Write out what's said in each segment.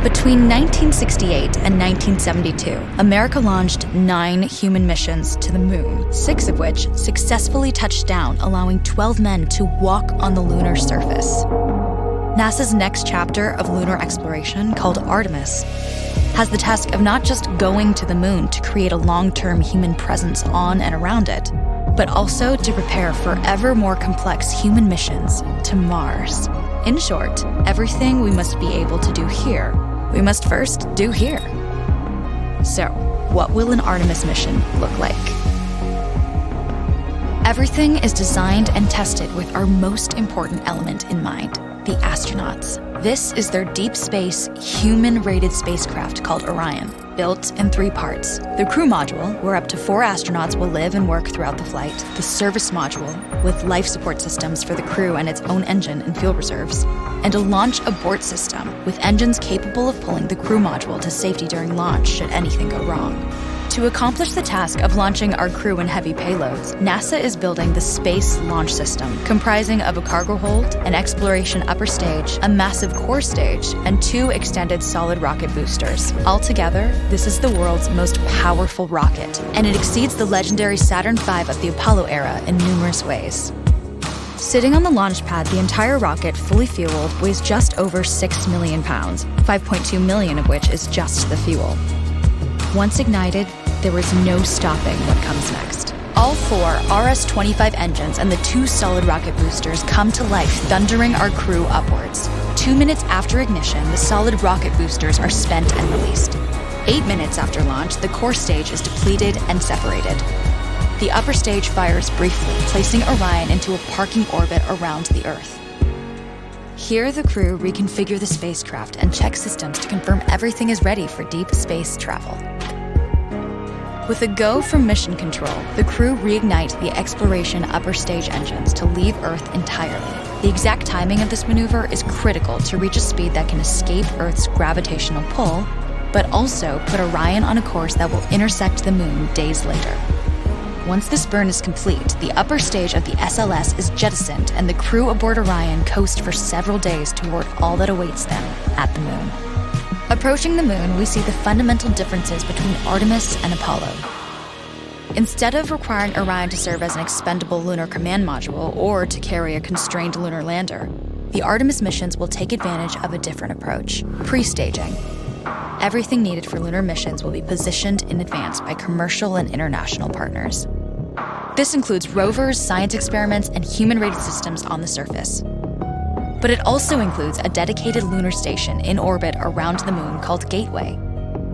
Between 1968 and 1972, America launched 9 human missions to the moon, 6 of which successfully touched down, allowing 12 men to walk on the lunar surface. NASA's next chapter of lunar exploration, called Artemis, has the task of not just going to the moon to create a long-term human presence on and around it, but also to prepare for ever more complex human missions to Mars. In short, everything we must be able to do here, we must first do here. So, what will an Artemis mission look like? Everything is designed and tested with our most important element in mind, the astronauts. This is their deep space, human-rated spacecraft called Orion, built in 3 parts. The crew module, where up to 4 astronauts will live and work throughout the flight. The service module, with life support systems for the crew and its own engine and fuel reserves. And a launch abort system, with engines capable of pulling the crew module to safety during launch should anything go wrong. To accomplish the task of launching our crew and heavy payloads, NASA is building the Space Launch System, comprising of a cargo hold, an exploration upper stage, a massive core stage, and 2 extended solid rocket boosters. Altogether, this is the world's most powerful rocket, and it exceeds the legendary Saturn V of the Apollo era in numerous ways. Sitting on the launch pad, the entire rocket, fully fueled, weighs just over 6 million pounds, 5.2 million of which is just the fuel. Once ignited, there is no stopping what comes next. All 4 RS-25 engines and the 2 solid rocket boosters come to life, thundering our crew upwards. 2 minutes after ignition, the solid rocket boosters are spent and released. 8 minutes after launch, the core stage is depleted and separated. The upper stage fires briefly, placing Orion into a parking orbit around the Earth. Here, the crew reconfigure the spacecraft and check systems to confirm everything is ready for deep space travel. With a go from mission control, the crew reignite the exploration upper stage engines to leave Earth entirely. The exact timing of this maneuver is critical to reach a speed that can escape Earth's gravitational pull, but also put Orion on a course that will intersect the moon days later. Once this burn is complete, the upper stage of the SLS is jettisoned and the crew aboard Orion coast for several days toward all that awaits them at the moon. Approaching the moon, we see the fundamental differences between Artemis and Apollo. Instead of requiring Orion to serve as an expendable lunar command module or to carry a constrained lunar lander, the Artemis missions will take advantage of a different approach: pre-staging. Everything needed for lunar missions will be positioned in advance by commercial and international partners. This includes rovers, science experiments, and human-rated systems on the surface. But it also includes a dedicated lunar station in orbit around the moon called Gateway.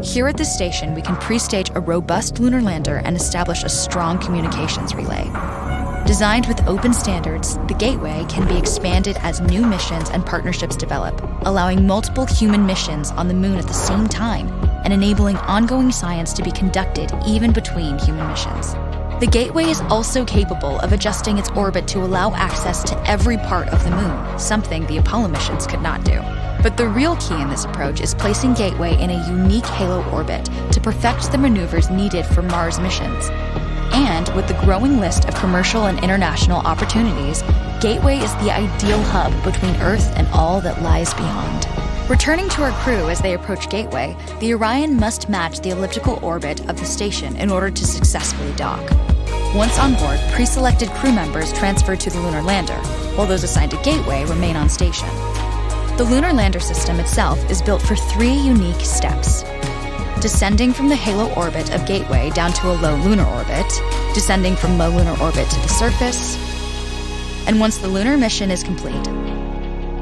Here at this station, we can pre-stage a robust lunar lander and establish a strong communications relay. Designed with open standards, the Gateway can be expanded as new missions and partnerships develop, allowing multiple human missions on the moon at the same time and enabling ongoing science to be conducted even between human missions. The Gateway is also capable of adjusting its orbit to allow access to every part of the moon, something the Apollo missions could not do. But the real key in this approach is placing Gateway in a unique halo orbit to perfect the maneuvers needed for Mars missions. And with the growing list of commercial and international opportunities, Gateway is the ideal hub between Earth and all that lies beyond. Returning to our crew as they approach Gateway, the Orion must match the elliptical orbit of the station in order to successfully dock. Once on board, pre-selected crew members transfer to the lunar lander, while those assigned to Gateway remain on station. The lunar lander system itself is built for 3 unique steps: descending from the halo orbit of Gateway down to a low lunar orbit, descending from low lunar orbit to the surface, and once the lunar mission is complete,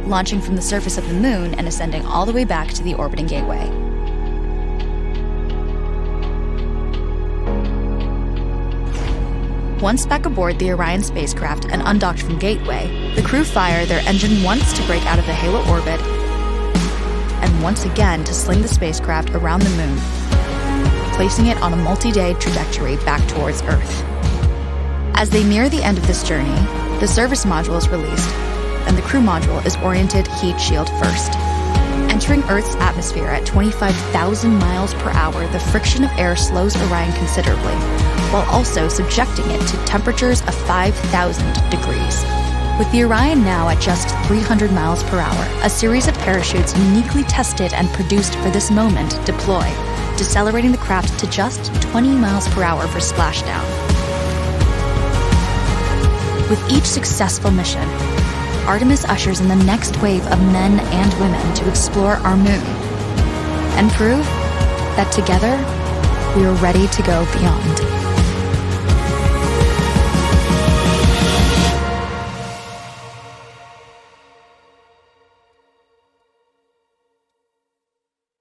launching from the surface of the moon and ascending all the way back to the orbiting Gateway. Once back aboard the Orion spacecraft and undocked from Gateway, the crew fire their engine once to break out of the halo orbit and once again to sling the spacecraft around the moon, placing it on a multi-day trajectory back towards Earth. As they near the end of this journey, the service module is released, and the crew module is oriented heat shield first. Entering Earth's atmosphere at 25,000 miles per hour, the friction of air slows Orion considerably, while also subjecting it to temperatures of 5,000 degrees. With the Orion now at just 300 miles per hour, a series of parachutes uniquely tested and produced for this moment deploy, decelerating the craft to just 20 miles per hour for splashdown. With each successful mission, Artemis ushers in the next wave of men and women to explore our moon and prove that together we are ready to go beyond.